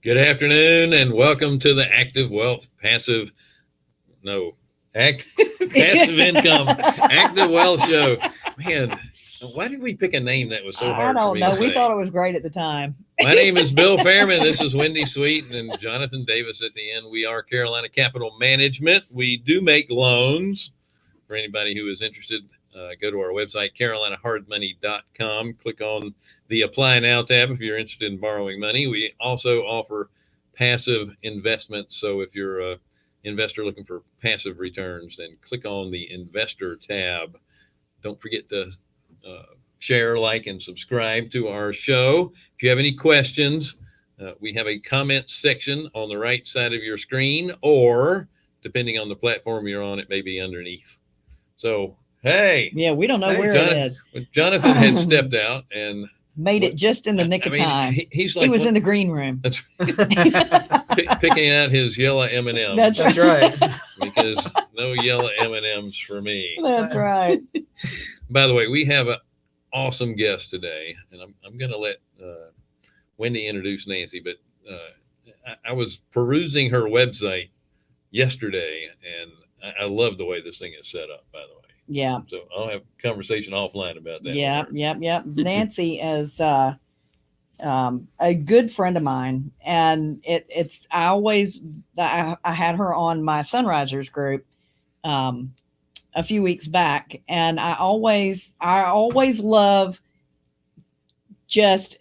Good afternoon and welcome to the Active Wealth Passive Passive Income Active Wealth Show. Man, why did we pick a name that was so hard for me to say? I don't know. We thought it was great at the time. My name is Bill Fairman. This is Wendy Sweet and Jonathan Davis at the end. We are Carolina Capital Management. We do make loans. For anybody who is interested, go to our website, carolinahardmoney.com. Click on the Apply Now tab if you're interested in borrowing money. We also offer passive investments. So if you're an investor looking for passive returns, then click on the Investor tab. Don't forget to share, like, and subscribe to our show. If you have any questions, we have a comment section on the right side of your screen, or depending on the platform you're on, it may be underneath. So, hey. Yeah, we don't know where it is. Jonathan had stepped out and made it just in the nick of time. He's like, he was in the green room. That's picking out his yellow M&Ms. That's right. Because no yellow M&Ms for me. That's right. By the way, we have an awesome guest today, and I'm going to let Wendy introduce Nancy, but I was perusing her website yesterday, and I love the way this thing is set up, by the way. Yeah. So I'll have a conversation offline about that. Yep. Nancy is a good friend of mine, and I had her on my Sunrisers group a few weeks back, and I always love just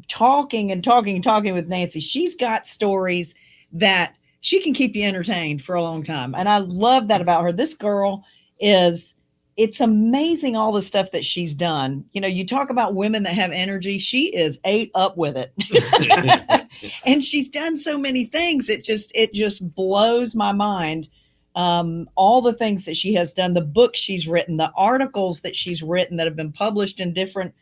talking with Nancy. She's got stories that she can keep you entertained for a long time. And I love that about her. This girl it's amazing all the stuff that she's done. You know, you talk about women that have energy. She is ate up with it. And she's done so many things. It just blows my mind. All the things that she has done, the books she's written, the articles that she's written that have been published in different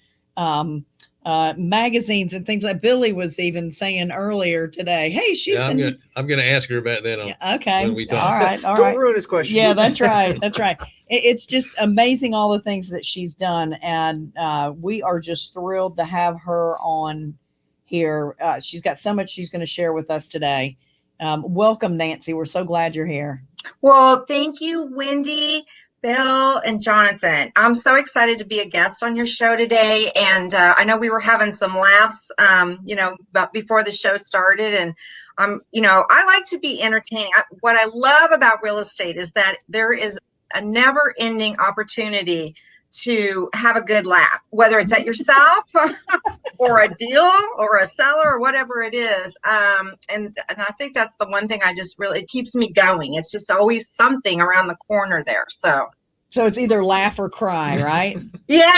magazines and things like Billy was even saying earlier today. Hey, I'm going to ask her about that. Okay. When we talk. All right. Don't ruin his question. Yeah, that's right. That's right. It's just amazing all the things that she's done. And we are just thrilled to have her on here. She's got so much she's going to share with us today. Welcome, Nancy. We're so glad you're here. Well, thank you, Wendy, Bill, and Jonathan. I'm so excited to be a guest on your show today. And I know we were having some laughs, about before the show started. And I like to be entertaining. What I love about real estate is that there is a never-ending opportunity to have a good laugh, whether it's at yourself or a deal or a seller or whatever it is. And I think that's the one thing it keeps me going. It's just always something around the corner there. So it's either laugh or cry, right? Yeah,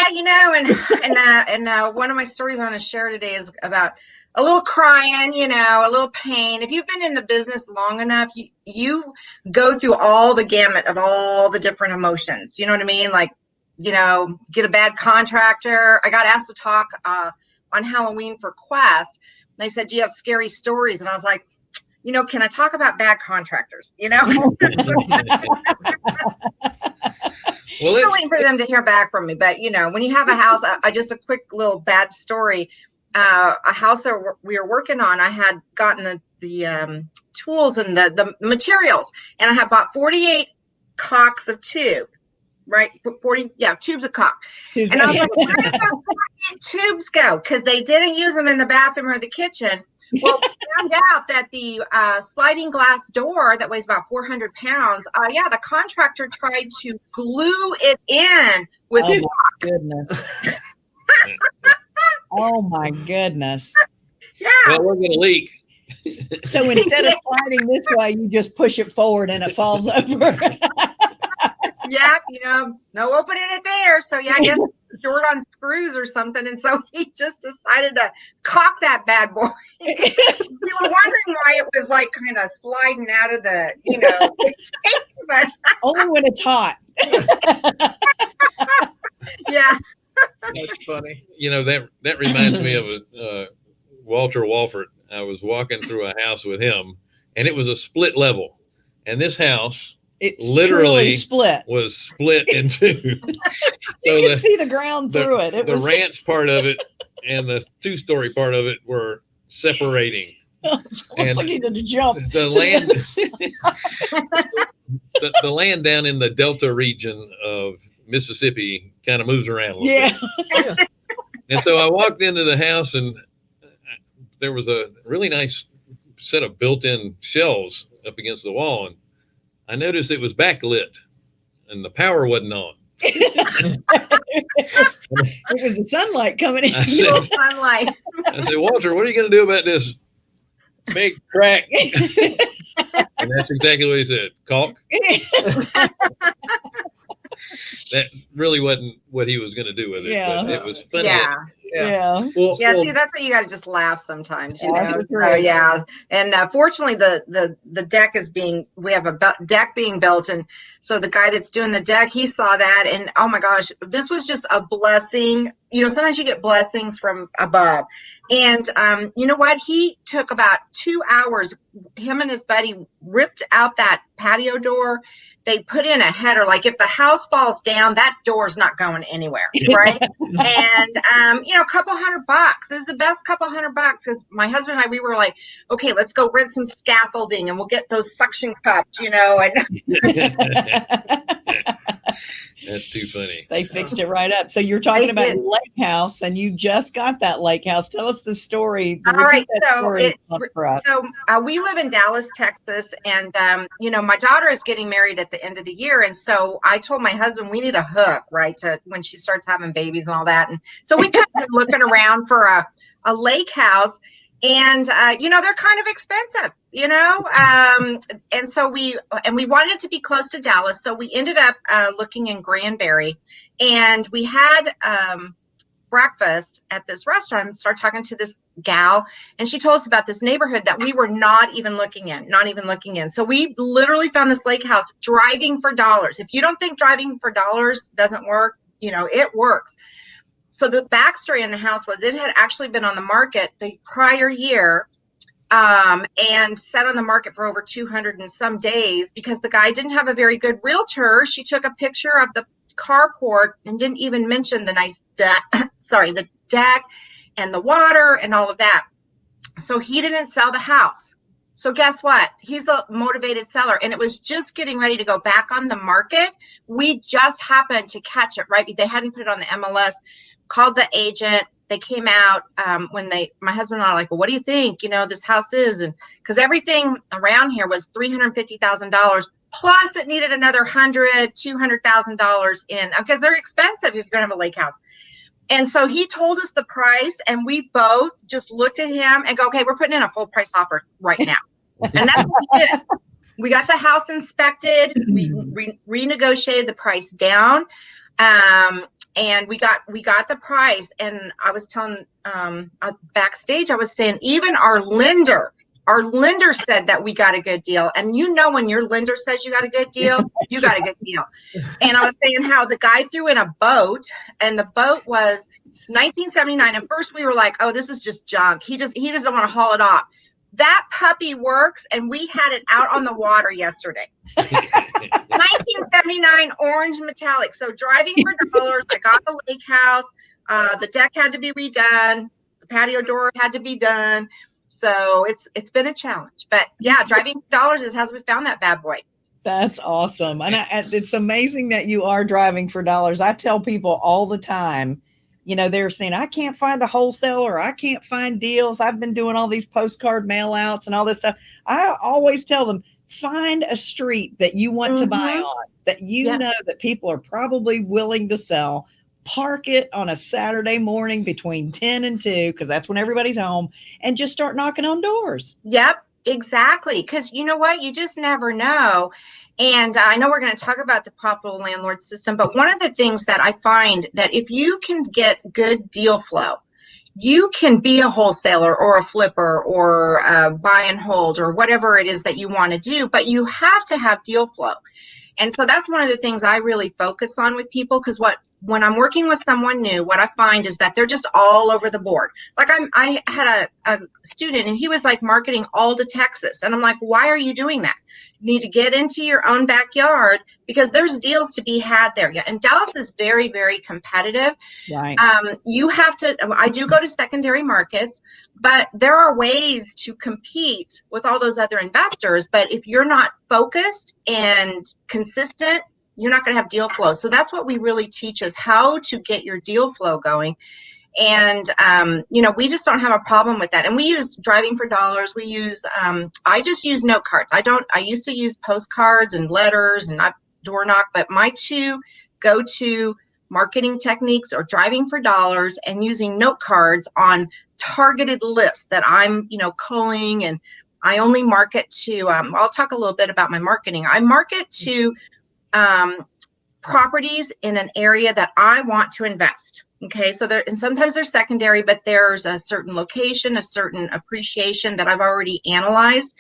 and one of my stories I want to share today is about a little crying, a little pain. If you've been in the business long enough, you go through all the gamut of all the different emotions. You know what I mean? Like, get a bad contractor. I got asked to talk on Halloween for Quest. They said, do you have scary stories? And I was like, can I talk about bad contractors? Well, I'm waiting for them to hear back from me. But, when you have a house, just a quick little bad story. A house that we were working on, I had gotten the tools and the materials, and I had bought 48 cocks of tube. Right, 40 tubes of caulk. And I was like, where did those tubes go? Because they didn't use them in the bathroom or the kitchen. Well, we found out that the sliding glass door that weighs about 400 pounds, the contractor tried to glue it in with caulk. Goodness. Oh my goodness. Yeah. Well, we're going to leak. So instead of sliding this way, you just push it forward and it falls over. Yeah, no opening it there. So I guess short on screws or something. And so he just decided to caulk that bad boy. We were wondering why it was like kind of sliding out of the, but only when it's hot. Yeah. That's funny. That reminds me of Walter Walford. I was walking through a house with him, and it was a split level. And this house It's literally split. Was split in two. You can see the ground through it. The ranch part of it and the two-story part of it were separating. It's almost And like he did a jump. The to land, the other side. the land down in the Delta region of Mississippi kind of moves around a little Yeah. bit. And so I walked into the house, and there was a really nice set of built-in shelves up against the wall, and I noticed it was backlit and the power wasn't on. It was the sunlight coming in. I said, Sunlight. Walter, what are you going to do about this big crack? And that's exactly what he said. Caulk. That really wasn't what he was going to do with it. Yeah. But it was funny. Yeah. Yeah. Well, Yeah, well, see, that's why you got to just laugh sometimes, you Yeah, know. that's So true. yeah, and fortunately, the deck we have a deck being built, and so the guy that's doing the deck, he saw that, and oh my gosh, this was just a blessing. You know, sometimes you get blessings from above, and you know what? He took about 2 hours. Him and his buddy ripped out that patio door. They put in a header, like if the house falls down, that door's not going anywhere, right? And you know, a couple $100. It was the best couple $100 because my husband and I, we were like, okay, let's go rent some scaffolding and we'll get those suction cups, you know. And That's too funny. They fixed it right up. So you're talking They about did. Lake House, and you just got that Lake House. Tell us the story. All right, Repeat that story for us. so we live in Dallas, Texas, and you know, my daughter is getting married at the end of the year, and so I told my husband we need a hook, right, to when she starts having babies and all that, and so we kind of been looking around for a lake house, and you know, they're kind of expensive, you know, and so we wanted to be close to Dallas, so we ended up looking in Granbury, and we had breakfast at this restaurant and started talking to this gal, and she told us about this neighborhood that we were not even looking in. So we literally found this lake house driving for dollars. If you don't think driving for dollars doesn't work, you know, it works. So the backstory in the house was it had actually been on the market the prior year, and sat on the market for over 200 and some days because the guy didn't have a very good realtor. She took a picture of the carport and didn't even mention the nice deck, the deck and the water and all of that. So he didn't sell the house. So guess what? He's a motivated seller, and it was just getting ready to go back on the market. We just happened to catch it, right? They hadn't put it on the MLS, called the agent. They came out my husband and I were like, well, what do you think? You know, this house is, and because everything around here was $350,000 plus it needed another $200,000 in, because they're expensive if you're gonna have a lake house. And so he told us the price, and we both just looked at him and go, okay, we're putting in a full price offer right now. And that's what we did. We got the house inspected. We renegotiated the price down. And we got the price, and I was telling backstage, I was saying even our lender said that we got a good deal. And you know, when your lender says you got a good deal, you got a good deal. And I was saying how the guy threw in a boat, and the boat was 1979. At first we were like, oh, this is just junk. He doesn't want to haul it off. That puppy works, and we had it out on the water yesterday. 1979 orange metallic. So driving for dollars, I got the lake house. The deck had to be redone. The patio door had to be done. So it's been a challenge. But yeah, driving for dollars is how we found that bad boy. That's awesome. And it's amazing that you are driving for dollars. I tell people all the time, you know, they're saying, I can't find a wholesaler. I can't find deals. I've been doing all these postcard mail outs and all this stuff. I always tell them, find a street that you want to buy on, that you know that people are probably willing to sell. Park it on a Saturday morning between 10 and 2, because that's when everybody's home, and just start knocking on doors. Yep, exactly. Because you know what? You just never know. And I know we're going to talk about the profitable landlord system, but one of the things that I find that if you can get good deal flow, you can be a wholesaler or a flipper or buy and hold or whatever it is that you want to do, but you have to have deal flow. And so that's one of the things I really focus on with people, because what when I'm working with someone new, what I find is that they're just all over the board. Like I had a student and he was like marketing all to Texas. And I'm like, why are you doing that? You need to get into your own backyard because there's deals to be had there. Yeah. And Dallas is very, very competitive. Right. You have to, I do go to secondary markets, but there are ways to compete with all those other investors. But if you're not focused and consistent, you're not going to have deal flow. So that's what we really teach is how to get your deal flow going. And, we just don't have a problem with that. And we use driving for dollars. We use, I just use note cards. I used to use postcards and letters and not door knock, but my two go-to marketing techniques are driving for dollars and using note cards on targeted lists that I'm, culling, and I only market to, I'll talk a little bit about my marketing. I market to properties in an area that I want to invest. Okay, so and sometimes they're secondary, but there's a certain location, a certain appreciation that I've already analyzed,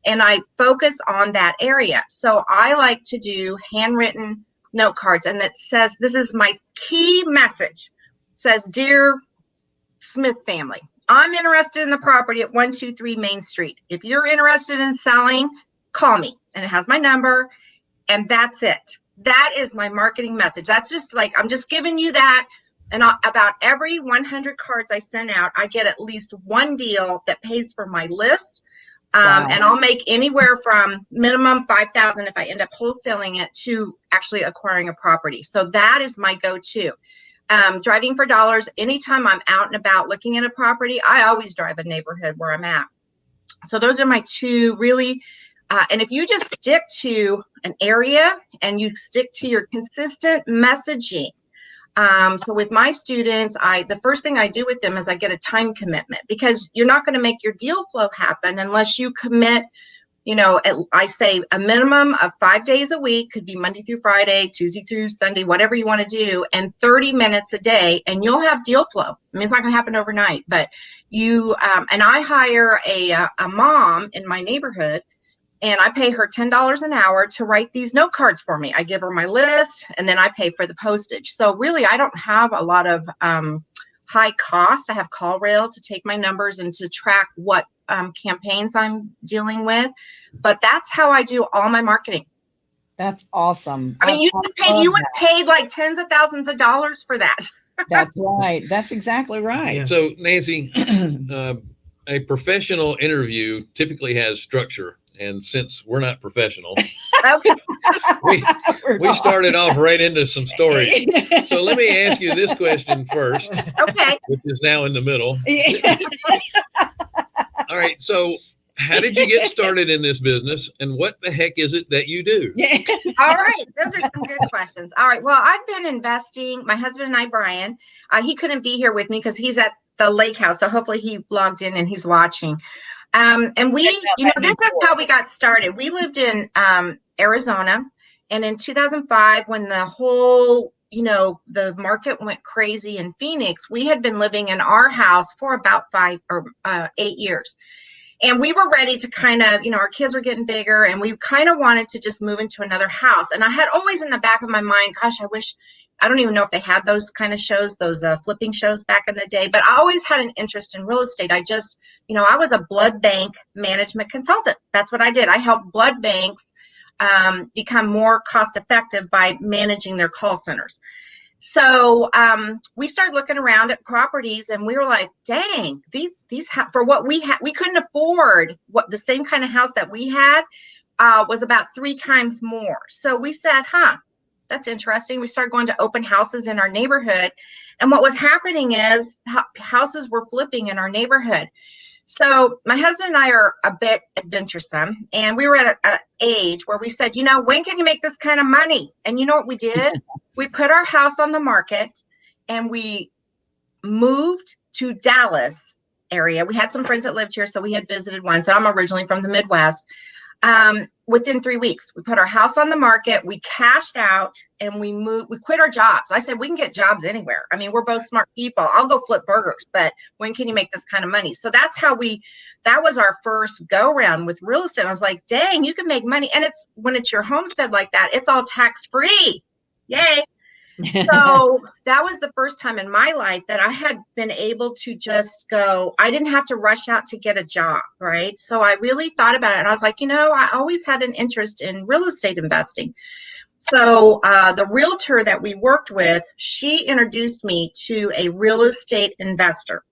and I focus on that area. So I like to do handwritten note cards, and it says, this is my key message. It says, Dear Smith family, I'm interested in the property at 123 Main Street. If you're interested in selling, call me. And it has my number, and that's it. That is my marketing message. That's just like, I'm just giving you that. And about every 100 cards I send out, I get at least one deal that pays for my list. Wow. And I'll make anywhere from minimum $5,000 if I end up wholesaling it to actually acquiring a property. So that is my go-to. Driving for dollars. Anytime I'm out and about looking at a property, I always drive a neighborhood where I'm at. So those are my two really. And if you just stick to an area and you stick to your consistent messaging. So with my students, the first thing I do with them is I get a time commitment, because you're not going to make your deal flow happen unless you commit, I say a minimum of 5 days a week, could be Monday through Friday, Tuesday through Sunday, whatever you want to do, and 30 minutes a day, and you'll have deal flow. I mean, it's not going to happen overnight, but and I hire a mom in my neighborhood, and I pay her $10 an hour to write these note cards for me. I give her my list, and then I pay for the postage. So really, I don't have a lot of high cost. I have CallRail to take my numbers and to track what campaigns I'm dealing with. But that's how I do all my marketing. That's awesome. I mean, you would have paid like tens of thousands of dollars for that. That's right. That's exactly right. Yeah. So, Nancy, a professional interview typically has structure. And since we're not professional, Okay. we started off right into some stories. So let me ask you this question first, Okay. which is now in the middle. All right. So how did you get started in this business, and what the heck is it that you do? All right. Those are some good questions. All right. Well, I've been investing. My husband and I, Brian, he couldn't be here with me because he's at the lake house. So hopefully he logged in and he's watching. And we, this is how we got started. We lived in Arizona, and in 2005, when the whole, the market went crazy in Phoenix, we had been living in our house for about 8 years. And we were ready to kind of, our kids were getting bigger, and we kind of wanted to just move into another house. And I had always in the back of my mind, gosh, I don't even know if they had those kind of shows, those flipping shows back in the day, but I always had an interest in real estate. I just, I was a blood bank management consultant. That's what I did. I helped blood banks become more cost effective by managing their call centers. So we started looking around at properties, and we were like, dang, these for what we had, we couldn't afford what the same kind of house that we had was about 3 times more. So we said, that's interesting. We started going to open houses in our neighborhood. And what was happening is houses were flipping in our neighborhood. So my husband and I are a bit adventuresome. And we were at an age where we said, when can you make this kind of money? And you know what we did? We put our house on the market, and we moved to Dallas area. We had some friends that lived here, so we had visited once. And I'm originally from the Midwest. Within 3 weeks, we put our house on the market, we cashed out, and we quit our jobs. I said, we can get jobs anywhere. I mean, we're both smart people. I'll go flip burgers, but when can you make this kind of money? So that's how that was our first go round with real estate. I was like, dang, you can make money. And when it's your homestead like that, it's all tax free. Yay. So that was the first time in my life that I had been able to just go, I didn't have to rush out to get a job, right? So I really thought about it, and I was like, I always had an interest in real estate investing. So the realtor that we worked with, she introduced me to a real estate investor.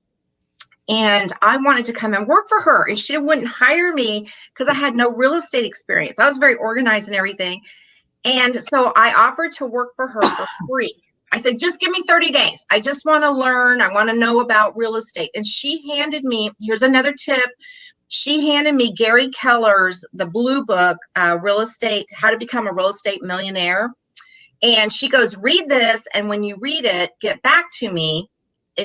And I wanted to come and work for her, and she wouldn't hire me because I had no real estate experience. I was very organized and everything. And so I offered to work for her for free. I said, just give me 30 days. I just want to learn. I want to know about real estate. And she handed me, here's another tip. She handed me Gary Keller's, the blue book, Real Estate, How to Become a Real Estate Millionaire. And she goes, read this. And when you read it, get back to me.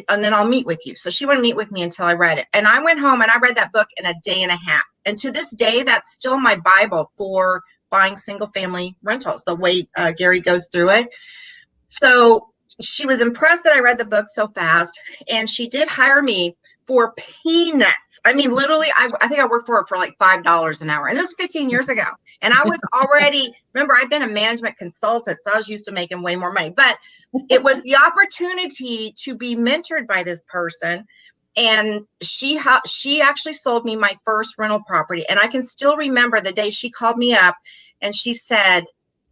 And then I'll meet with you. So she wouldn't meet with me until I read it. And I went home and I read that book in a day and a half. And to this day, that's still my Bible for buying single family rentals, the way Gary goes through it. So she was impressed that I read the book so fast. And she did hire me for peanuts. I mean, literally, I think I worked for her for like $5 an hour. And this was 15 years ago. And I was already, remember, I'd been a management consultant, so I was used to making way more money. But it was the opportunity to be mentored by this person. And she actually sold me my first rental property. And I can still remember the day she called me up and she said,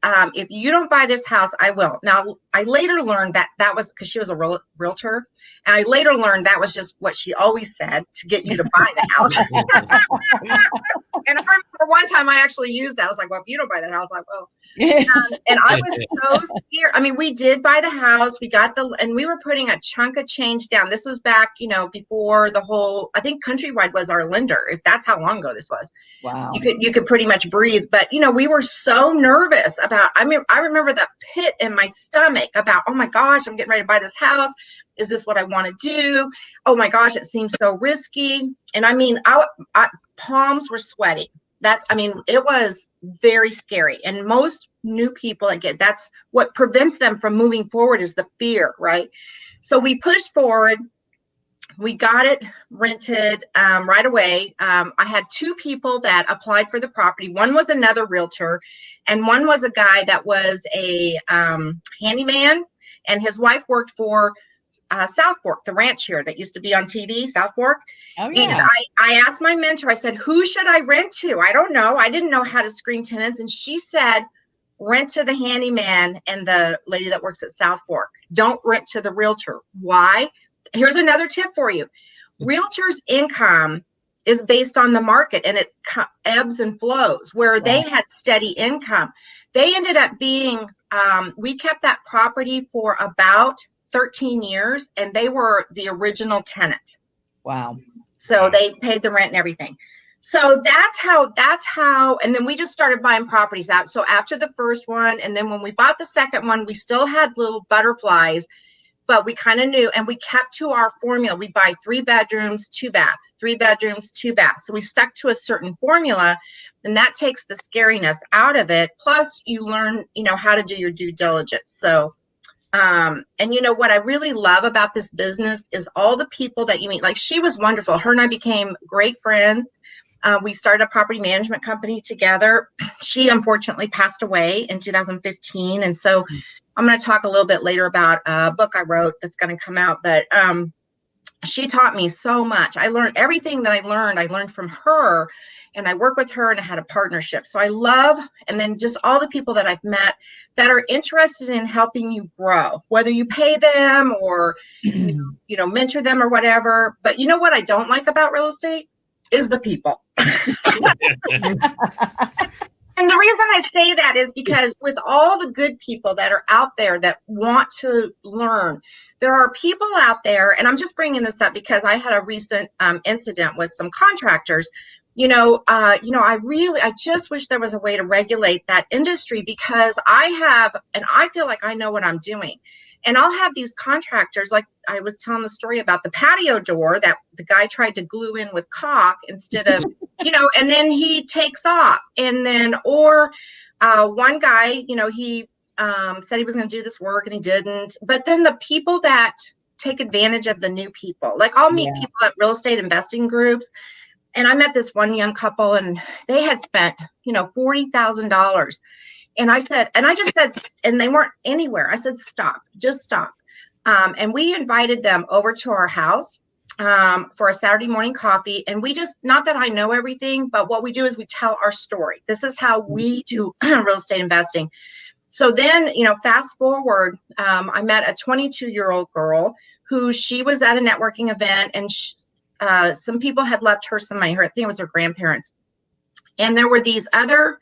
if you don't buy this house, I will. Now, I later learned that was because she was a realtor. And I later learned that was just what she always said to get you to buy the house. And I remember one time I actually used that. I was like, well, if you don't buy that house, I will. And I was so scared. I mean, we did buy the house. We got and we were putting a chunk of change down. This was back, before the whole, I think Countrywide was our lender, if that's how long ago this was. Wow. You could pretty much breathe. But, we were so nervous about, I remember that pit in my stomach about, oh my gosh, I'm getting ready to buy this house. Is this what I want to do? Oh my gosh, it seems so risky. And I mean, I palms were sweating. It was very scary. And most new people that's what prevents them from moving forward is the fear, right? So we pushed forward. We got it rented right away. I had two people that applied for the property. One was another realtor, and one was a guy that was a handyman, and his wife worked for South Fork, the ranch here that used to be on TV, South Fork. Oh, yeah. And I asked my mentor, I said, who should I rent to? I don't know. I didn't know how to screen tenants. And she said, rent to the handyman and the lady that works at South Fork. Don't rent to the realtor. Why? Here's another tip for you. Realtors' income is based on the market, and it ebbs and flows. Where they had steady income, they ended up being, we kept that property for about 13 years, and they were the original tenant. Wow. So they paid the rent and everything. So that's how, and then we just started buying properties out. So after the first one, and then when we bought the second one, we still had little butterflies, but we kind of knew, and we kept to our formula. We buy 3 bedrooms, 2 baths, 3 bedrooms, 2 baths. So we stuck to a certain formula, and that takes the scariness out of it. Plus you learn, how to do your due diligence. So, and what I really love about this business is all the people that you meet. Like, she was wonderful. Her and I became great friends. We started a property management company together. She unfortunately passed away in 2015. And so I'm going to talk a little bit later about a book I wrote that's going to come out. But she taught me so much. I learned everything that I learned from her. And I work with her, and I had a partnership. So I love, and then just all the people that I've met that are interested in helping you grow, whether you pay them or, mentor them or whatever. But you know what I don't like about real estate is the people. And the reason I say that is because with all the good people that are out there that want to learn, there are people out there, and I'm just bringing this up because I had a recent incident with some contractors. I just wish there was a way to regulate that industry, because I feel like I know what I'm doing. And I'll have these contractors, like I was telling the story about the patio door that the guy tried to glue in with caulk instead of, and then he takes off. And then, or one guy, he said he was going to do this work and he didn't. But then the people that take advantage of the new people, like I'll meet people at real estate investing groups. And I met this one young couple, and they had spent, $40,000. And I just said, and they weren't anywhere. I said, stop, just stop. And we invited them over to our house for a Saturday morning coffee. And we just, not that I know everything, but what we do is we tell our story. This is how we do real estate investing. So then, fast forward, I met a 22-year-old girl who she was at a networking event, and some people had left her some money. I think it was her grandparents. And there were these other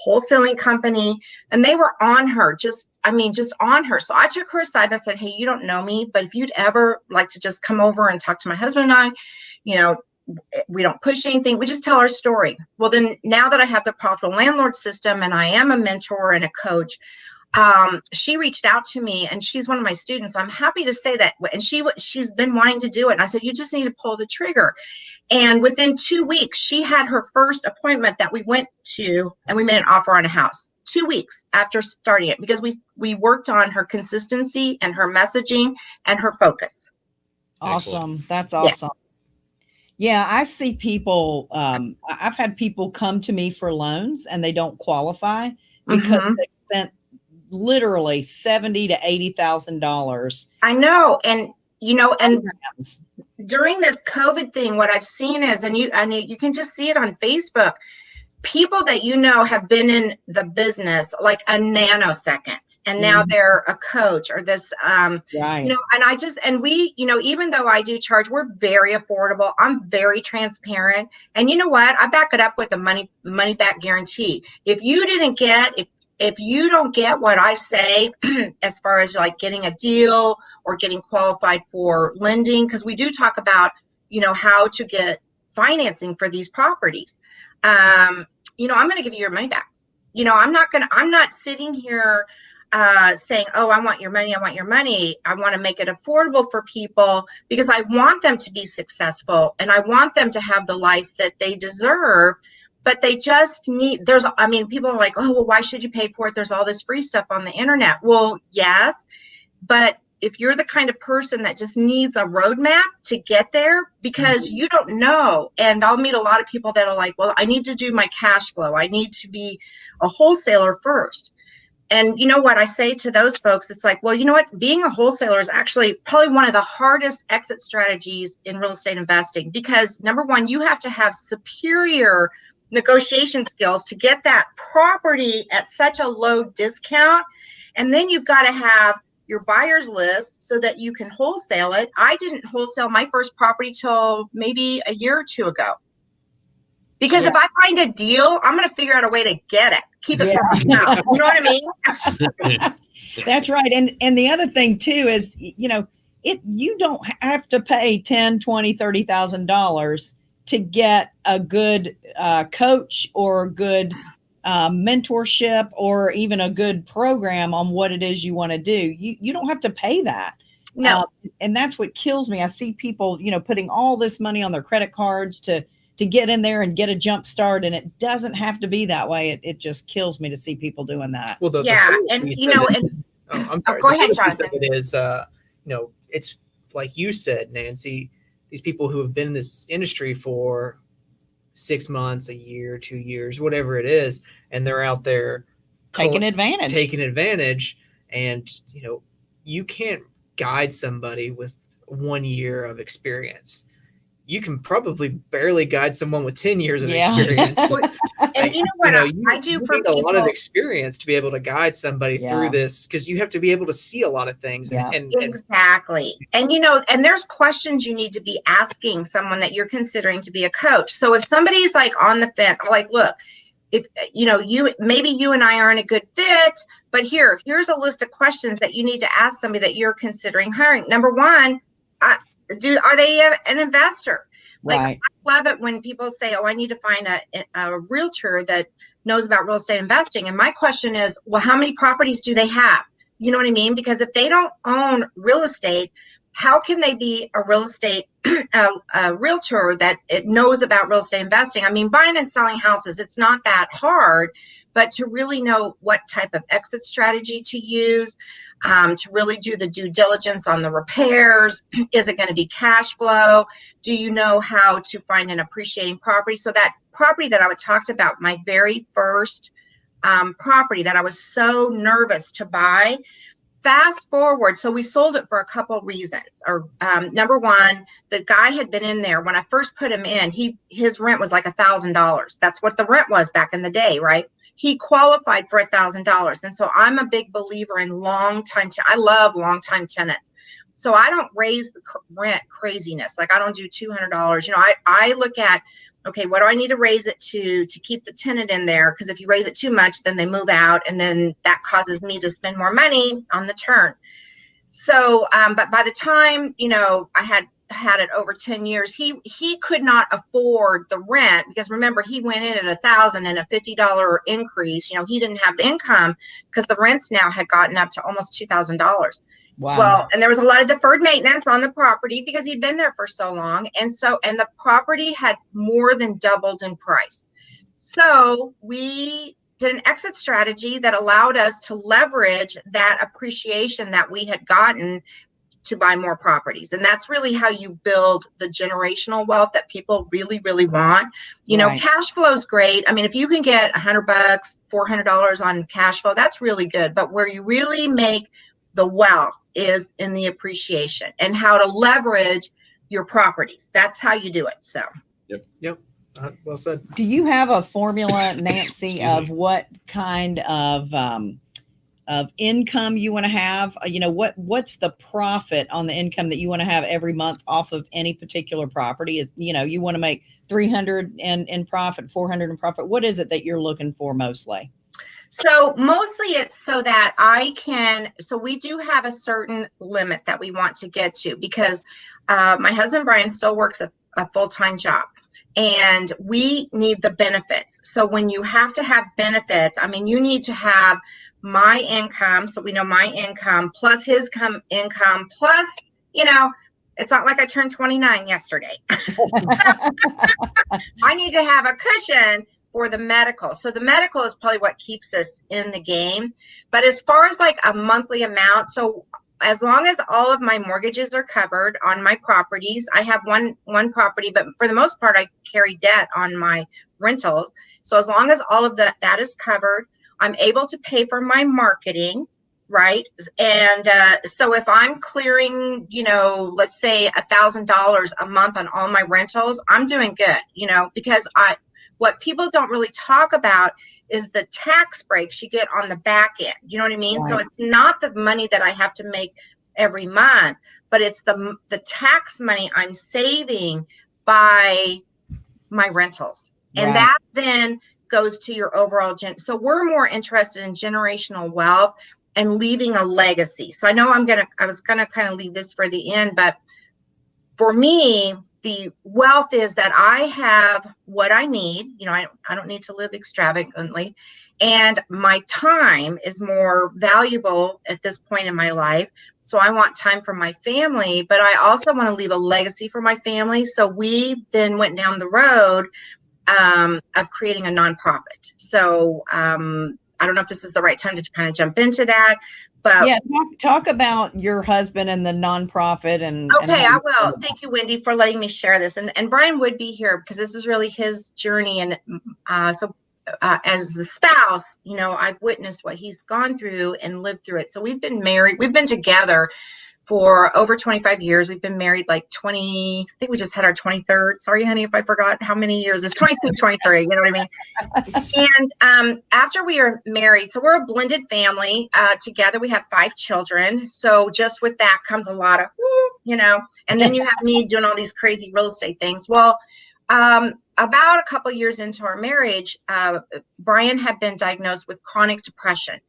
wholesaling company, and they were on her, just on her. So I took her aside and I said, hey, you don't know me, but if you'd ever like to just come over and talk to my husband and I, we don't push anything. We just tell our story. Well, then now that I have the profitable landlord system and I am a mentor and a coach, she reached out to me, and she's one of my students. I'm happy to say that. And she's been wanting to do it. And I said, you just need to pull the trigger. And within 2 weeks, she had her first appointment that we went to, and we made an offer on a house 2 weeks after starting it, because we worked on her consistency and her messaging and her focus. Awesome. Excellent. That's awesome. Yeah, I see people, I've had people come to me for loans and they don't qualify because they spent literally $70,000 to $80,000. I know. And, and during this COVID thing, what I've seen is, and you can just see it on Facebook, people that have been in the business like a nanosecond, and now they're a coach or this, right. And we, even though I do charge, we're very affordable. I'm very transparent. And you know what? I back it up with a money back guarantee. If you didn't get, if you don't get what I say, as far as like getting a deal or getting qualified for lending, because we do talk about, how to get financing for these properties. I'm going to give you your money back. I'm not sitting here saying, oh, I want your money. I want your money. I want to make it affordable for people because I want them to be successful and I want them to have the life that they deserve. But they just need, people are like, oh, well, why should you pay for it? There's all this free stuff on the internet. Well, yes, but if you're the kind of person that just needs a roadmap to get there because you don't know, and I'll meet a lot of people that are like, well, I need to do my cash flow. I need to be a wholesaler first. And you know what I say to those folks? It's like, well, you know what? Being a wholesaler is actually probably one of the hardest exit strategies in real estate investing because number one, you have to have superior negotiation skills to get that property at such a low discount. And then you've got to have your buyer's list so that you can wholesale it. I didn't wholesale my first property till maybe a year or two ago. Because if I find a deal, I'm going to figure out a way to get it. Keep it for myself. You know what I mean? That's right. And the other thing too is, you don't have to pay $10,000, $20,000, $30,000 to get a good coach or a good mentorship or even a good program on what it is you want to do. You don't have to pay that. No. And that's what kills me. I see people, putting all this money on their credit cards to get in there and get a jump start. And it doesn't have to be that way. It just kills me to see people doing that. Well, I'm sorry. Go ahead, Jonathan. It is, it's like you said, Nancy, these people who have been in this industry for 6 months, a year, 2 years, whatever it is, and they're out there taking advantage. And, you can't guide somebody with 1 year of experience. You can probably barely guide someone with 10 years of experience. And you know what I do for people? A lot of experience to be able to guide somebody through this because you have to be able to see a lot of things. Exactly. And, and there's questions you need to be asking someone that you're considering to be a coach. So if somebody's like on the fence, I'm like, look, if, maybe you and I aren't a good fit, but here's a list of questions that you need to ask somebody that you're considering hiring. Number one, are they an investor? Right. I love it when people say, oh, I need to find a realtor that knows about real estate investing. And my question is, well, how many properties do they have? You know what I mean? Because if they don't own real estate, how can they be a real estate a realtor that it knows about real estate investing? I mean, buying and selling houses, it's not that hard, but to really know what type of exit strategy to use, to really do the due diligence on the repairs. Is it going to be cash flow? Do you know how to find an appreciating property? So that property that I talked about, my very first property that I was so nervous to buy. Fast forward, so we sold it for a couple reasons. Or number one, the guy had been in there when I first put him in. His rent was like $1,000. That's what the rent was back in the day, right? He qualified for $1,000, and so I'm a big believer in long-time. I love long-time tenants, so I don't raise the rent craziness. Like I don't do $200. I look at, okay, what do I need to raise it to keep the tenant in there? Because if you raise it too much, then they move out, and then that causes me to spend more money on the turn. So, but by the time, I had it over 10 years, he could not afford the rent, because remember, he went in at $1,000 and a $50 increase. He didn't have the income because the rents now had gotten up to almost $2,000. Wow. Well, and there was a lot of deferred maintenance on the property because he'd been there for so long. And the property had more than doubled in price. So we did an exit strategy that allowed us to leverage that appreciation that we had gotten to buy more properties. And that's really how you build the generational wealth that people really, really want. Right. Cash flow is great. I mean, if you can get $100, $400 on cash flow, that's really good. But where you really make the wealth is in the appreciation and how to leverage your properties. That's how you do it. So. Yep. Well said. Do you have a formula, Nancy, of what kind of income you want to have? What's the profit on the income that you want to have every month off of any particular property? Is, you want to make 300 in profit, 400 in profit. What is it that you're looking for mostly? So mostly it's so that so we do have a certain limit that we want to get to, because my husband, Brian, still works a full-time job, and we need the benefits. So when you have to have benefits, you need to have my income. So we know my income plus his income plus, it's not like I turned 29 yesterday. I need to have a cushion for the medical. So the medical is probably what keeps us in the game. But as far as like a monthly amount, so as long as all of my mortgages are covered on my properties, I have one property, but for the most part, I carry debt on my rentals. So as long as all of that is covered, I'm able to pay for my marketing, right? And so if I'm clearing, let's say $1,000 a month on all my rentals, I'm doing good, because what people don't really talk about is the tax breaks you get on the back end. You know what I mean? Right. So it's not the money that I have to make every month, but it's the tax money I'm saving by my rentals. And Right. that then goes to your overall so we're more interested in generational wealth and leaving a legacy. So I know I was gonna kind of leave this for the end, but for me, the wealth is that I have what I need. I don't need to live extravagantly, and my time is more valuable at this point in my life. So I want time for my family, but I also want to leave a legacy for my family. So we then went down the road of creating a nonprofit. So I don't know if this is the right time to kind of jump into that, but yeah, talk about your husband and the nonprofit. Okay, I will. Thank you, Wendy, for letting me share this. And Brian would be here because this is really his journey. And so as the spouse, I've witnessed what he's gone through and lived through it. So we've been married. We've been together for over 25 years. We've been married like 20, I think we just had our 23rd. Sorry, honey, if I forgot how many years. It's 22, 23, you know what I mean? And after we are married, so we're a blended family. Together we have 5 children. So just with that comes a lot of, and then you have me doing all these crazy real estate things. Well, about a couple of years into our marriage, Brian had been diagnosed with chronic depression.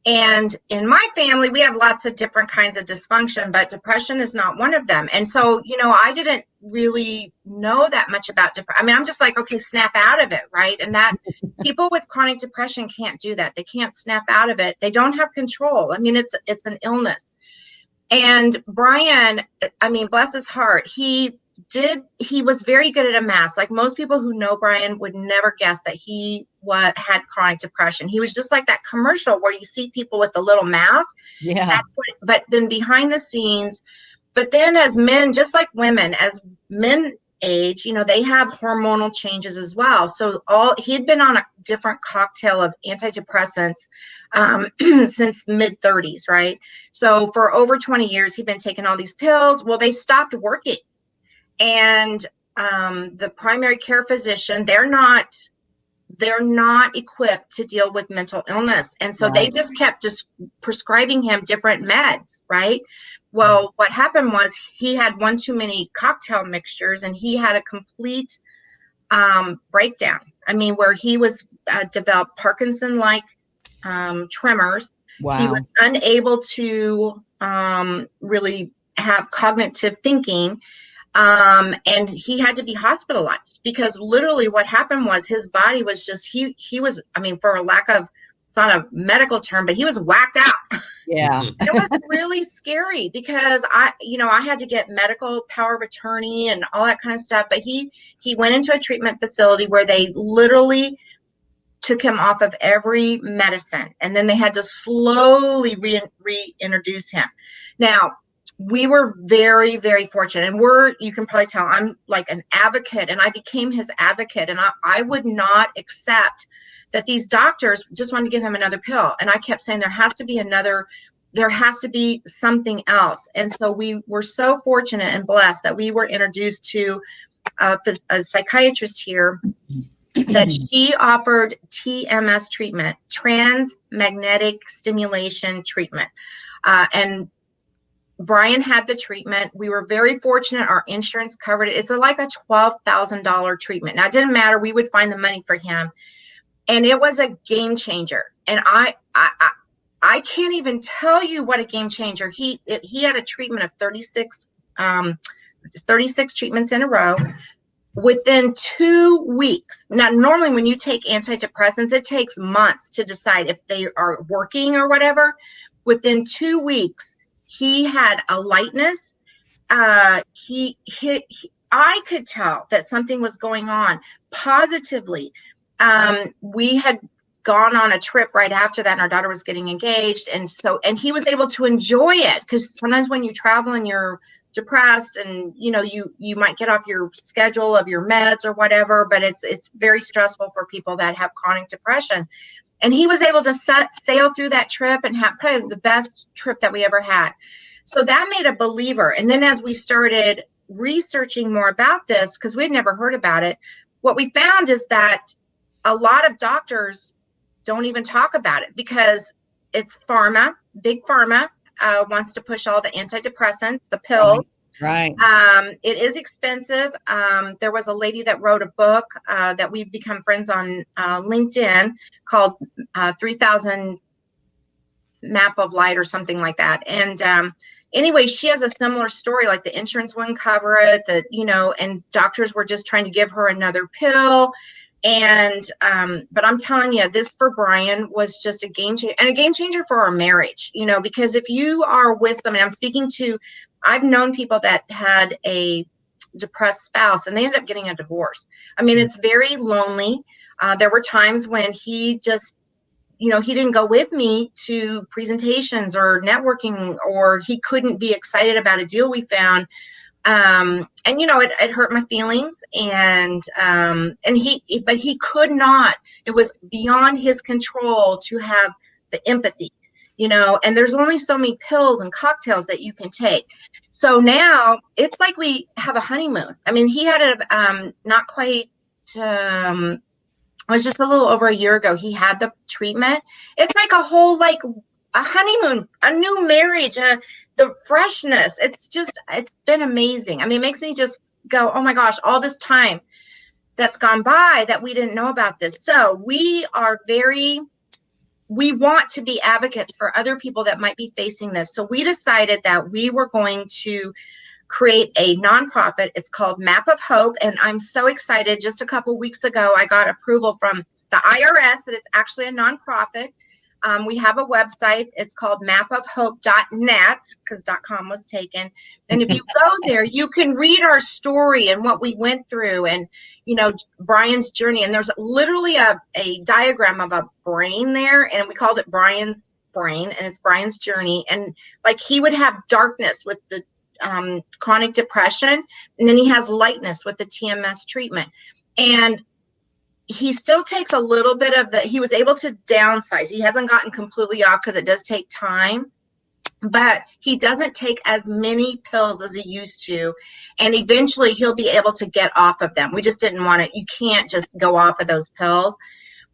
And in my family, we have lots of different kinds of dysfunction, but depression is not one of them. And so, I didn't really know that much about depression. I'm just like, okay, snap out of it, right? And that people with chronic depression can't do that. They can't snap out of it. They don't have control. It's an illness. And Brian, bless his heart, he was very good at a mask. Like most people who know Brian would never guess that he had chronic depression. He was just like that commercial where you see people with the little mask. Yeah. But then behind the scenes, but then as men, just like women, as men age, they have hormonal changes as well. So he'd been on a different cocktail of antidepressants since mid 30s, right? So for over 20 years, he'd been taking all these pills. Well, they stopped working. And the primary care physician, they're not equipped to deal with mental illness. And so they just kept just prescribing him different meds, right? Well, what happened was he had one too many cocktail mixtures, and he had a complete breakdown. I mean, where he was developed Parkinson-like tremors. Wow. He was unable to really have cognitive thinking. And he had to be hospitalized because literally what happened was his body was just, he was, I mean, for a lack of, it's not a medical term, but he was whacked out. Yeah. It was really scary because I had to get medical power of attorney and all that kind of stuff. But he went into a treatment facility where they literally took him off of every medicine. And then they had to slowly reintroduce him. Now, we were very, very fortunate. And you can probably tell, I'm like an advocate, and I became his advocate. And I would not accept that these doctors just wanted to give him another pill. And I kept saying, there has to be something else. And so we were so fortunate and blessed that we were introduced to a psychiatrist here that she offered TMS treatment, transmagnetic stimulation treatment. And Brian had the treatment. We were very fortunate. Our insurance covered it. It's like a $12,000 treatment. Now, it didn't matter. We would find the money for him. And it was a game changer. And I can't even tell you what a game changer. He had a treatment of 36 treatments in a row within 2 weeks. Now, normally when you take antidepressants, it takes months to decide if they are working or whatever. Within 2 weeks, he had a lightness. I could tell that something was going on positively. We had gone on a trip right after that, and our daughter was getting engaged. And he was able to enjoy it, because sometimes when you travel and you're depressed and, you might get off your schedule of your meds or whatever, but it's very stressful for people that have chronic depression. And he was able to sail through that trip and probably was the best trip that we ever had. So that made a believer. And then as we started researching more about this, because we'd never heard about it, what we found is that a lot of doctors don't even talk about it because it's pharma, big pharma wants to push all the antidepressants, the pill. Right. It is expensive. There was a lady that wrote a book that we've become friends on LinkedIn called 3000 Map of Light or something like that. And anyway, she has a similar story, like the insurance wouldn't cover it, and doctors were just trying to give her another pill. And but I'm telling you, this for Brian was just a game changer, and a game changer for our marriage, because if you are with somebody, I've known people that had a depressed spouse and they ended up getting a divorce. I mean, it's very lonely. There were times when he just, he didn't go with me to presentations or networking, or he couldn't be excited about a deal we found. And it hurt my feelings, but he could not, it was beyond his control to have the empathy, and there's only so many pills and cocktails that you can take. So now it's like we have a honeymoon. I mean, he had not quite, it was just a little over a year ago, he had the treatment. It's like a whole, like a honeymoon, a new marriage, the freshness. It's been amazing. I mean, it makes me just go, oh my gosh, all this time that's gone by that we didn't know about this. So we want to be advocates for other people that might be facing this. So we decided that we were going to create a nonprofit. It's called Map of Hope. And I'm so excited. Just a couple weeks ago, I got approval from the IRS that it's actually a nonprofit. We have a website. It's called mapofhope.net, because .com was taken. And if you go there, you can read our story and what we went through and, Brian's journey. And there's literally a diagram of a brain there. And we called it Brian's brain, and it's Brian's journey. And like he would have darkness with the chronic depression, and then he has lightness with the TMS treatment. And he still takes a little bit of he was able to downsize. He hasn't gotten completely off because it does take time, but he doesn't take as many pills as he used to. And eventually he'll be able to get off of them. We just didn't want it. You can't just go off of those pills,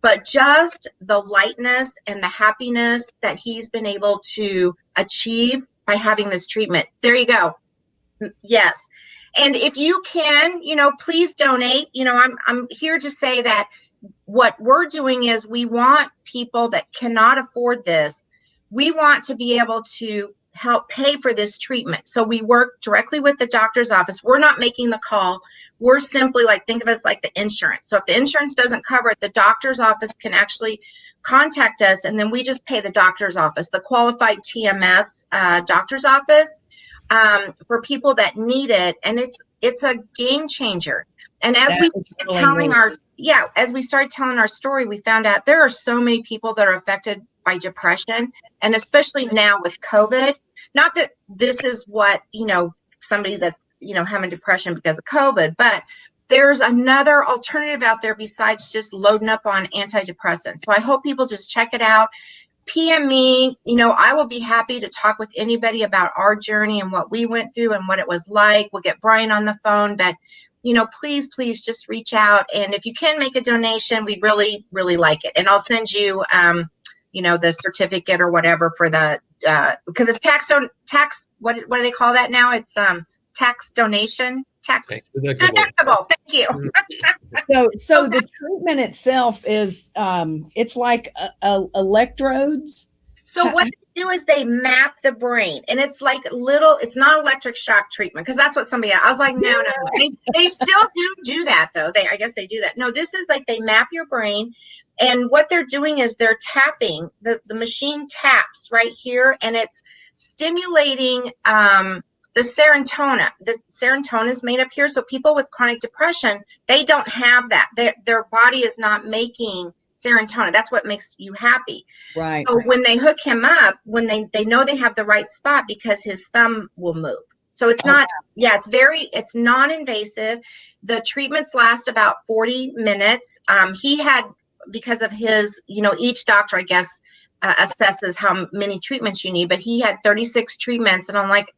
but just the lightness and the happiness that he's been able to achieve by having this treatment. There you go. Yes. And if you can, please donate. I'm here to say that what we're doing is we want people that cannot afford this. We want to be able to help pay for this treatment. So we work directly with the doctor's office. We're not making the call. We're simply think of us like the insurance. So if the insurance doesn't cover it, the doctor's office can actually contact us, and then we just pay the doctor's office, the qualified TMS doctor's office, for people that need it. And it's a game changer. And as we started telling our story, we found out there are so many people that are affected by depression, and especially now with COVID. Not that this is what, somebody that's, having depression because of COVID, but there's another alternative out there besides just loading up on antidepressants. So I hope people just check it out. PM me, I will be happy to talk with anybody about our journey and what we went through and what it was like. We'll get Brian on the phone, but please just reach out. And if you can make a donation, we'd really, really like it. And I'll send you, the certificate or whatever for the, because it's tax, what do they call that now? It's tax donation, tax deductible. Thank you. So the treatment itself is, it's like electrodes. So what they do is they map the brain, and it's it's not electric shock treatment, because that's what I was like, no. They still do that though. I guess they do that. No, this is they map your brain, and what they're doing is they're tapping, the machine taps right here, and it's stimulating, the serotonin. The serotonin is made up here. So people with chronic depression, they don't have that. Their body is not making serotonin. That's what makes you happy. Right. So when they hook him up, when they know they have the right spot, because his thumb will move. So it's not, it's non-invasive. The treatments last about 40 minutes. He had, because of his, each doctor, I guess, assesses how many treatments you need, but he had 36 treatments. And I'm like,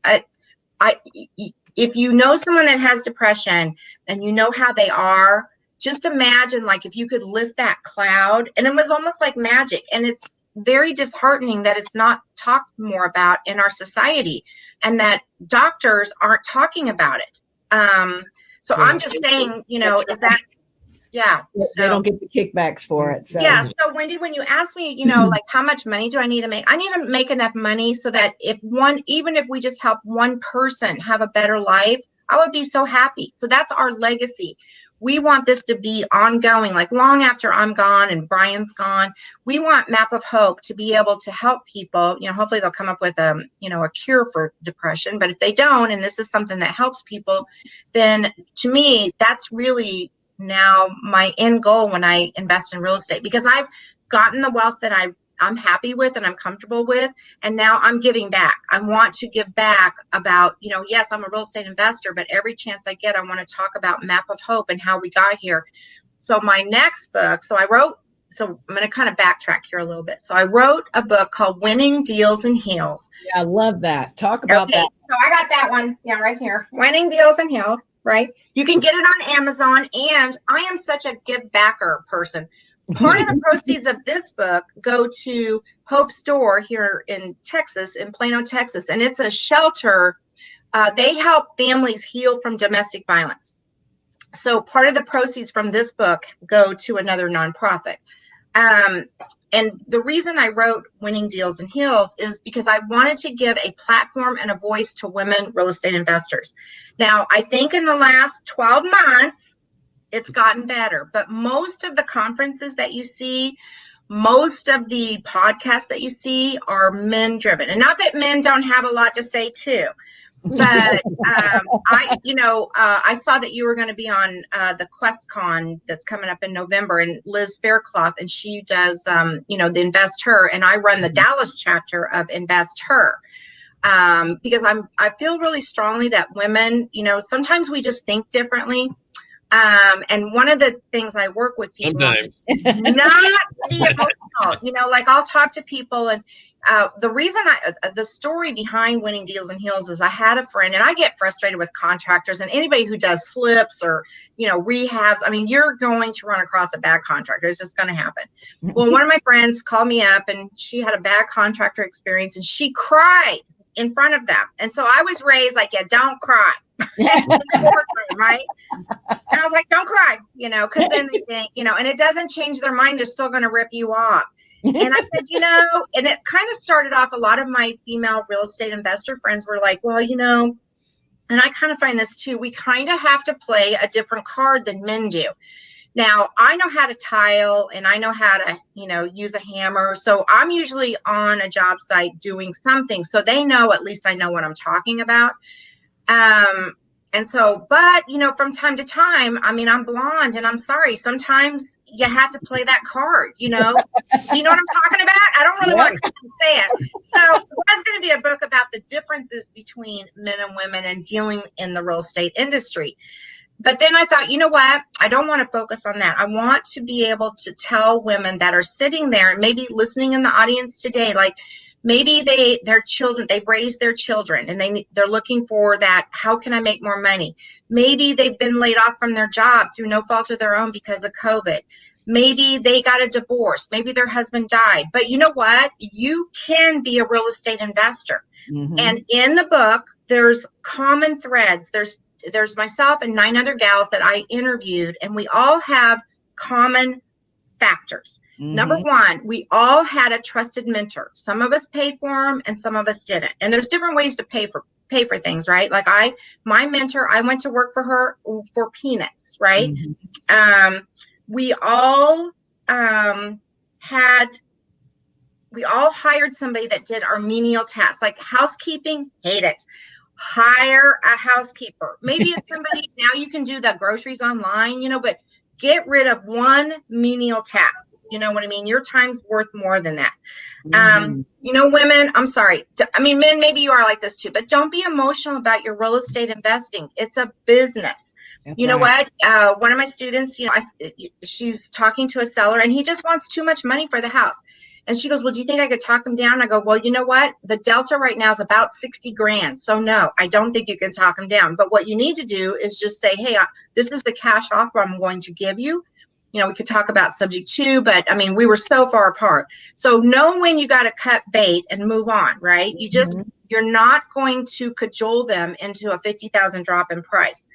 if you know someone that has depression and you know how they are, just imagine if you could lift that cloud. And it was almost like magic. And it's very disheartening that it's not talked more about in our society, and that doctors aren't talking about it. So I'm just saying, is that, they don't get the kickbacks for it. So So Wendy, when you ask me, how much money do I need to make? I need to make enough money so that even if we just help one person have a better life, I would be so happy. So that's our legacy. We want this to be ongoing, long after I'm gone and Brian's gone. We want Map of Hope to be able to help people. Hopefully they'll come up with a cure for depression. But if they don't, and this is something that helps people, then to me, that's really now my end goal when I invest in real estate, because I've gotten the wealth that I'm happy with and I'm comfortable with. And now I'm giving back. I want to give back about, yes, I'm a real estate investor, but every chance I get, I want to talk about Map of Hope and how we got here. So my next book, so I'm going to kind of backtrack here a little bit. So I wrote a book called Winning Deals and Heals. Yeah, I love that. Talk about that. So I got that one. Yeah, right here. Winning Deals and Heals. Right? You can get it on Amazon, and I am such a give backer person. Part of the proceeds of this book go to Hope Store here in Texas, in Plano, Texas, and it's a shelter. They help families heal from domestic violence. So part of the proceeds from this book go to another nonprofit. And the reason I wrote Winning Deals and Heals is because I wanted to give a platform and a voice to women real estate investors. Now, I think in the last 12 months, it's gotten better, but most of the conferences that you see, most of the podcasts that you see are men driven. And not that men don't have a lot to say too, but I saw that you were going to be on the QuestCon that's coming up in November, and Liz Faircloth, and she does the Invest Her, and I run the Dallas chapter of Invest Her. because I feel really strongly that women, sometimes we just think differently. And one of the things I work with people on, not be emotional, like I'll talk to people, and the reason the story behind Winning Deals and Heels is I had a friend, and I get frustrated with contractors and anybody who does flips or, rehabs. I mean, you're going to run across a bad contractor. It's just going to happen. Well, one of my friends called me up, and she had a bad contractor experience, and she cried in front of them. And so I was raised like, yeah, don't cry. Right? And I was like, don't cry, because then they think, and it doesn't change their mind. They're still going to rip you off. And I said, and it kind of started off, a lot of my female real estate investor friends were like, well, and I kind of find this too, we kind of have to play a different card than men do. Now, I know how to tile, and I know how to, use a hammer. So I'm usually on a job site doing something. So they know, at least I know what I'm talking about. And so, but, from time to time, I mean, I'm blonde, and I'm sorry, sometimes you have to play that card, you know what I'm talking about? I don't really want to say it. There's going to be a book about the differences between men and women and dealing in the real estate industry. But then I thought, you know what? I don't want to focus on that. I want to be able to tell women that are sitting there and maybe listening in the audience today, like, maybe their children, they've raised their children, and they're looking for that. How can I make more money? Maybe they've been laid off from their job through no fault of their own because of COVID. Maybe they got a divorce. Maybe their husband died. But you know what? You can be a real estate investor. Mm-hmm. And in the book, there's common threads. There's myself and 9 other gals that I interviewed, and we all have common factors. Mm-hmm. Number one, we all had a trusted mentor. Some of us paid for them and some of us didn't. And there's different ways to pay for things, right? Like my mentor, I went to work for her for peanuts, right? Mm-hmm. We all hired somebody that did our menial tasks, like housekeeping, hate it. Hire a housekeeper. Maybe it's somebody, now you can do the groceries online, but get rid of one menial task. You know what I mean? Your time's worth more than that. Mm-hmm. Women, I'm sorry. I mean, men, maybe you are like this too, but don't be emotional about your real estate investing. It's a business. That's you know right. What? One of my students, she's talking to a seller, and he just wants too much money for the house. And she goes, well, do you think I could talk him down? I go, well, you know what? The delta right now is about $60,000. So no, I don't think you can talk him down. But what you need to do is just say, hey, this is the cash offer I'm going to give you. We could talk about subject to, but I mean, we were so far apart. So know when you got to cut bait and move on, right? You just, mm-hmm. You're not going to cajole them into a $50,000 drop in price.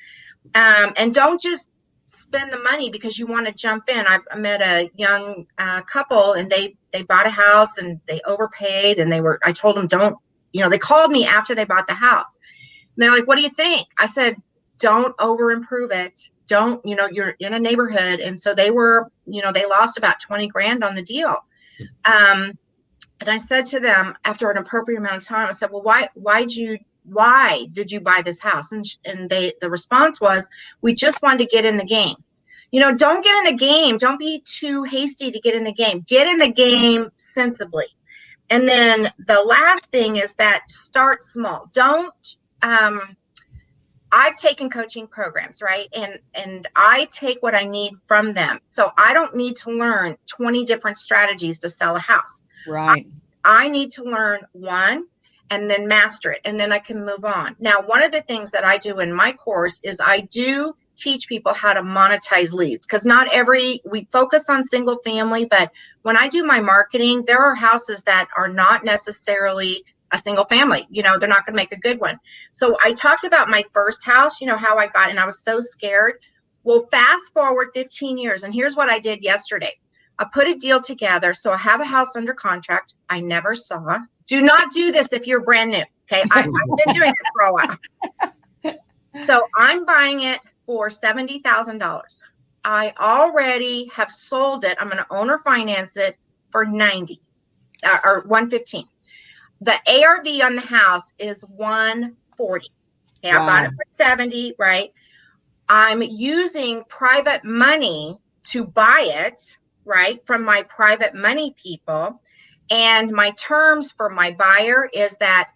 And don't just spend the money because you want to jump in. I met a young couple, and they bought a house, and they overpaid, and I told them, don't, they called me after they bought the house. And they're like, what do you think? I said, don't over improve it. Don't, you're in a neighborhood. And so they were, they lost about $20,000 on the deal. And I said to them after an appropriate amount of time, I said, well, why did you buy this house? And the response was, we just wanted to get in the game. Don't get in the game. Don't be too hasty to get in the game. Get in the game sensibly. And then the last thing is that start small. Don't, I've taken coaching programs, right? And I take what I need from them. So I don't need to learn 20 different strategies to sell a house. Right. I need to learn one and then master it, and then I can move on. Now, one of the things that I do in my course is I do teach people how to monetize leads, because we focus on single family, but when I do my marketing, there are houses that are not necessarily a single family, they're not going to make a good one. So I talked about my first house, how I got, and I was so scared. Well, fast forward 15 years. And here's what I did yesterday. I put a deal together. So I have a house under contract I never saw. Do not do this if you're brand new. Okay. I've been doing this for a while. So I'm buying it for $70,000. I already have sold it. I'm going to owner finance it for 90 or 115. The ARV on the house is 140. Okay, wow. I bought it for 70, right? I'm using private money to buy it, right, from my private money people. And my terms for my buyer is that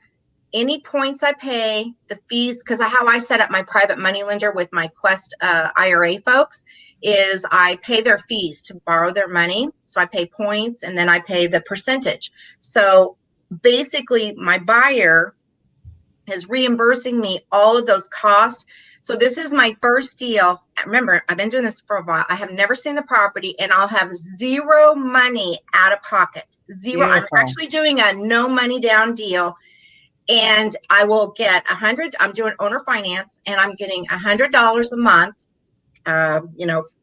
any points I pay, the fees, because how I set up my private money lender with my Quest IRA folks is I pay their fees to borrow their money. So I pay points and then I pay the percentage. So basically my buyer is reimbursing me all of those costs. So this is my first deal. Remember, I've been doing this for a while. I have never seen the property and I'll have zero money out of pocket. Zero. Beautiful. I'm actually doing a no money down deal. And I will get I'm doing owner finance and I'm getting $100 a month,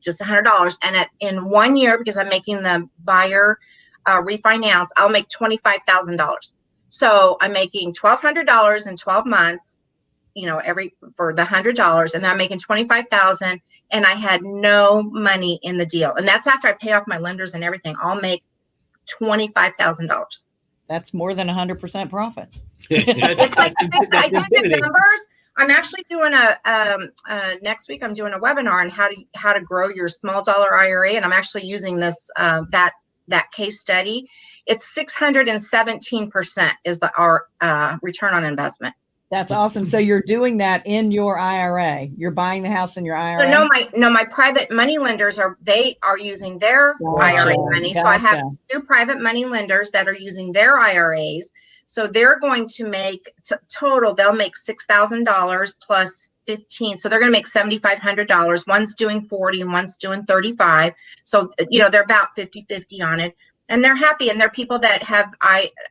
just $100. And in 1 year, because I'm making the buyer refinance, I'll make $25,000. So I'm making $1,200 in 12 months, for the $100, and then I'm making $25,000, and I had no money in the deal. And that's after I pay off my lenders and everything. I'll make $25,000. That's more than 100% profit. It's like I did the numbers. I'm actually doing next week. I'm doing a webinar on how to grow your small dollar IRA, and I'm actually using this that case study. It's 617% is our return on investment. That's awesome. So you're doing that in your IRA. You're buying the house in your IRA. So my private money lenders are using their IRA money. Gotcha. So I have 2 private money lenders that are using their IRAs. So they're going to make total. They'll make $6,000 plus 15. So they're going to make $7,500. One's doing 40 and one's doing 35. So they're about 50-50 on it. And they're happy, and they're people that have,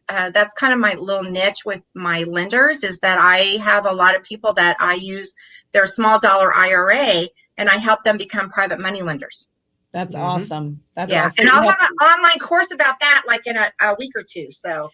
that's kind of my little niche with my lenders, is that I have a lot of people that I use their small dollar IRA, and I help them become private money lenders. That's awesome. That's awesome. And I'll have an online course about that, like in a week or two. So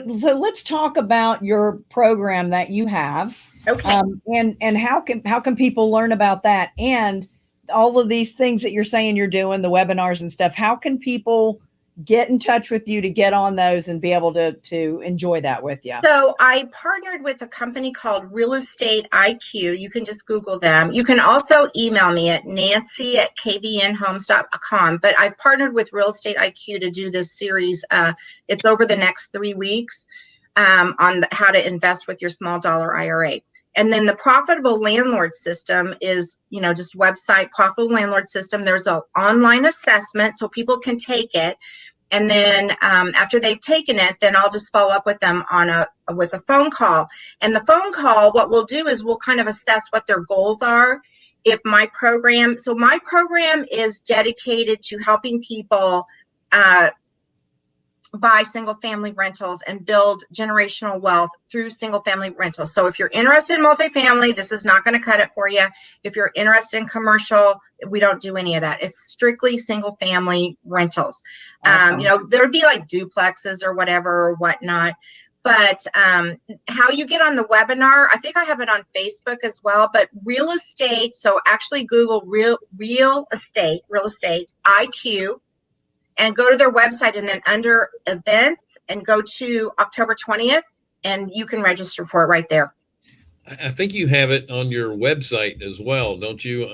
let's talk about your program that you have. Okay. And how can people learn about that, and all of these things that you're saying you're doing, the webinars and stuff? How can people get in touch with you to get on those and be able to enjoy that with you? So I partnered with a company called Real Estate IQ. You can just Google them. You can also email me at nancy@kvnhomes.com. But I've partnered with Real Estate IQ to do this series. It's over the next 3 weeks on how to invest with your small dollar IRA. And then the Profitable Landlord System is, just website, Profitable Landlord System. There's an online assessment so people can take it. And then after they've taken it, then I'll just follow up with them with a phone call. And the phone call, what we'll do is we'll kind of assess what their goals are. My program is dedicated to helping people buy single family rentals and build generational wealth through single family rentals. So if you're interested in multifamily, this is not going to cut it for you. If you're interested in commercial, we don't do any of that. It's strictly single family rentals. Awesome. There would be like duplexes or whatever or whatnot. But how you get on the webinar, I think I have it on Facebook as well, but real estate. So actually Google real estate IQ, and go to their website, and then under events and go to October 20th, and you can register for it right there. I think you have it on your website as well, don't you?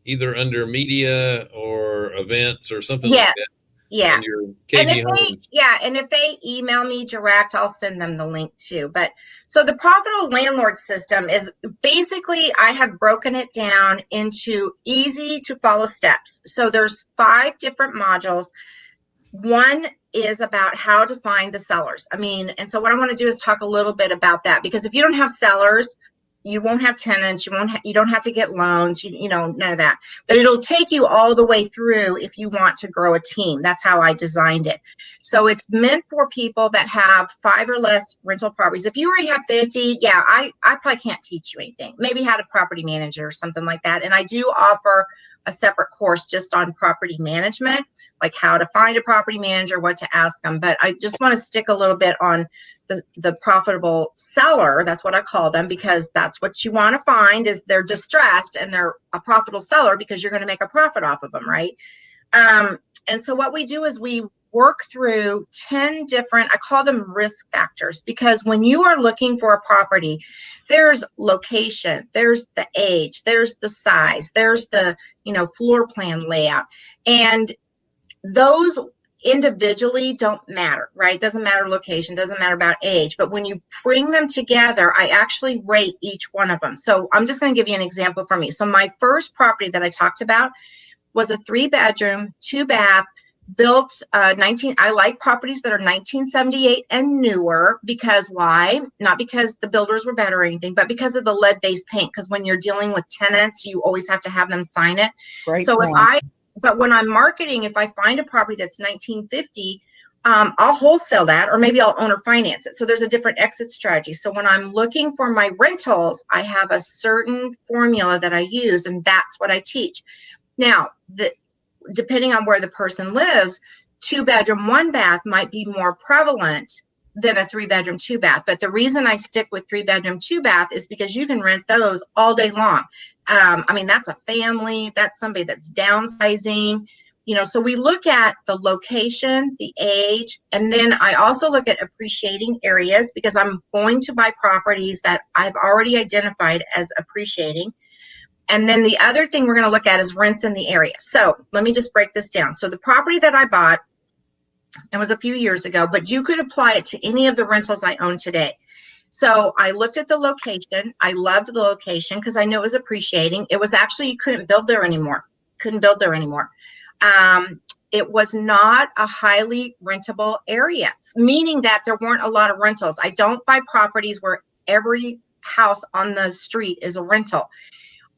Either under media or events or something like that. Yeah. On your KV Homes. And if they email me direct, I'll send them the link too. But so the Profitable Landlord System is basically, I have broken it down into easy to follow steps. So there's 5 different modules. One is about how to find the sellers. And so what I want to do is talk a little bit about that, because if you don't have sellers, you won't have tenants. You don't have to get loans. None of that. But it'll take you all the way through if you want to grow a team. That's how I designed it. So it's meant for people that have 5 or less rental properties. If you already have 50, I probably can't teach you anything. Maybe how to property manager or something like that. And I do offer a separate course just on property management, like how to find a property manager, what to ask them. But I just want to stick a little bit on the profitable seller. That's what I call them, because that's what you want to find, is they're distressed and they're a profitable seller, because you're going to make a profit off of them, right? And so what we do is we work through 10 different, I call them risk factors, because when you are looking for a property, there's location, there's the age, there's the size, there's the, floor plan layout. And those individually don't matter, right? Doesn't matter location, doesn't matter about age, but when you bring them together, I actually rate each one of them. So I'm just going to give you an example for me. So my first property that I talked about was a 3-bedroom, 2-bath, built 19. I like properties that are 1978 and newer because why? Not because the builders were better or anything, but because of the lead-based paint. Because when you're dealing with tenants, you always have to have them sign it. Great So point. but when I'm marketing, if I find a property that's 1950, I'll wholesale that, or maybe I'll owner finance it. So there's a different exit strategy. So when I'm looking for my rentals, I have a certain formula that I use, and that's what I teach. Now, depending on where the person lives, 2-bedroom, 1-bath might be more prevalent than a 3-bedroom, 2-bath. But the reason I stick with 3-bedroom, 2-bath is because you can rent those all day long. I mean, that's a family, that's somebody that's downsizing, so we look at the location, the age, and then I also look at appreciating areas because I'm going to buy properties that I've already identified as appreciating. And then the other thing we're going to look at is rents in the area. So let me just break this down. So the property that I bought, it was a few years ago, but you could apply it to any of the rentals I own today. So I looked at the location. I loved the location because I knew it was appreciating. It was actually, you couldn't build there anymore. It was not a highly rentable area, meaning that there weren't a lot of rentals. I don't buy properties where every house on the street is a rental.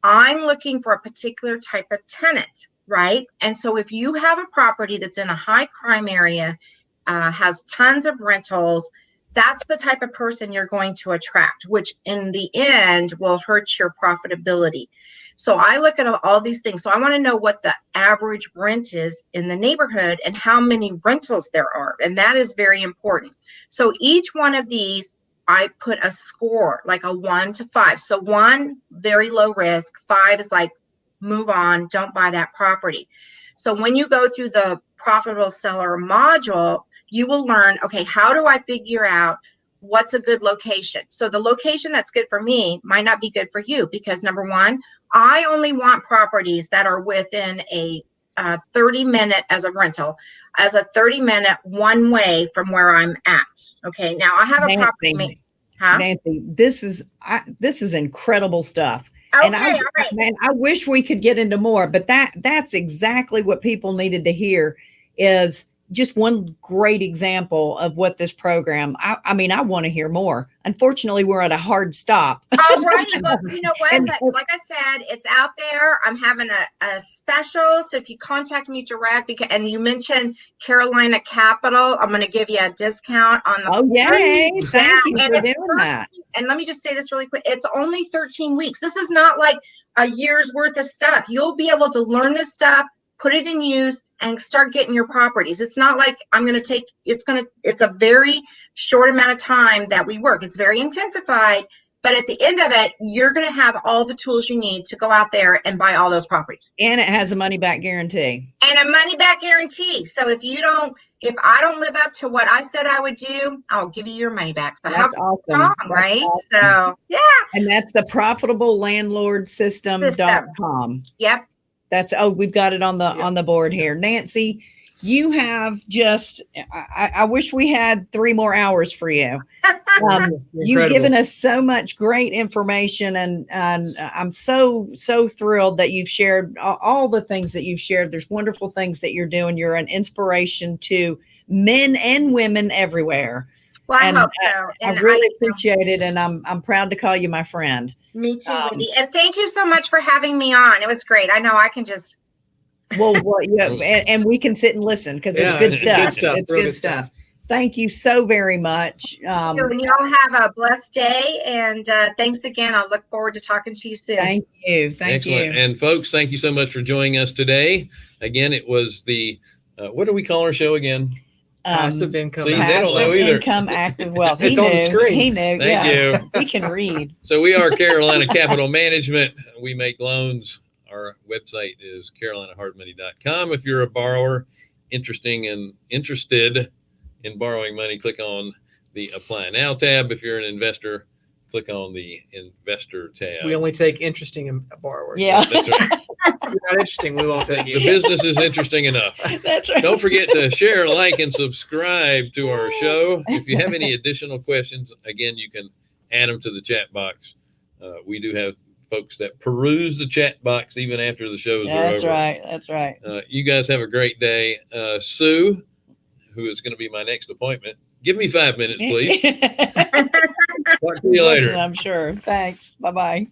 I'm looking for a particular type of tenant, right? And so if you have a property that's in a high crime area, has tons of rentals, that's the type of person you're going to attract, which in the end will hurt your profitability. So I look at all these things. So I want to know what the average rent is in the neighborhood and how many rentals there are. And that is very important. So each one of these, I put a score, like a 1 to 5. So 1, very low risk. 5 is like, move on, don't buy that property. So when you go through the profitable seller module, you will learn, okay, how do I figure out what's a good location? So the location that's good for me might not be good for you because number one, I only want properties that are within a 30-minute as a rental, as a 30-minute one way from where I'm at. Okay, now I have a property. Nancy, this is incredible stuff. Okay, and all right. Man, I wish we could get into more, but that's exactly what people needed to hear. Is just one great example of what this program. I mean, I want to hear more. Unfortunately, we're at a hard stop. All righty, but you know what? But like I said, it's out there. I'm having a special. So if you contact me direct, and you mentioned Carolina Capital, I'm going to give you a discount on the. Oh, yay! Thank you for doing that. And let me just say this really quick. It's only 13 weeks. This is not like a year's worth of stuff. You'll be able to learn this stuff, put it in use, and start getting your properties. It's not like it's a very short amount of time that we work. It's very intensified, but at the end of it, you're going to have all the tools you need to go out there and buy all those properties. And it has a money back guarantee. And a money back guarantee. So if I don't live up to what I said I would do, I'll give you your money back. So that's awesome. Right? Awesome. So yeah. And that's the profitablelandlordsystem.com. Yep. We've got it on the board here. Nancy, you have just, I wish we had 3 more hours for you. You've given us so much great information, and I'm so thrilled that you've shared all the things that you've shared. There's wonderful things that you're doing. You're an inspiration to men and women everywhere. Well, I hope so. And I really appreciate it, and I'm proud to call you my friend. Me too, Wendy. And thank you so much for having me on. It was great. I know I can just. Well, yeah, and we can sit and listen because it's good stuff. It's good stuff. Thank you so very much. And y'all have a blessed day. And thanks again. I look forward to talking to you soon. Thank you. Excellent. You. And folks, thank you so much for joining us today. Again, it was the, what do we call our show again? Passive income. See, they don't know either. Income, active wealth. It's on the screen. He knew. Thank you. He can read. So we are Carolina Capital Management. We make loans. Our website is carolinahardmoney.com. If you're a borrower interested in borrowing money, click on the Apply Now tab. If you're an investor, click on the Investor tab. We only take interesting borrowers. Yeah. That's right. you're not interesting, we won't take The you. business is interesting enough. That's right. Don't forget to share, like, and subscribe to our show. If you have any additional questions, again, you can add them to the chat box. We do have folks that peruse the chat box even after the shows are over. That's right. That's right. You guys have a great day. Sue, who is going to be my next appointment, give me 5 minutes, please. Talk to you later. Listen, I'm sure. Thanks. Bye-bye.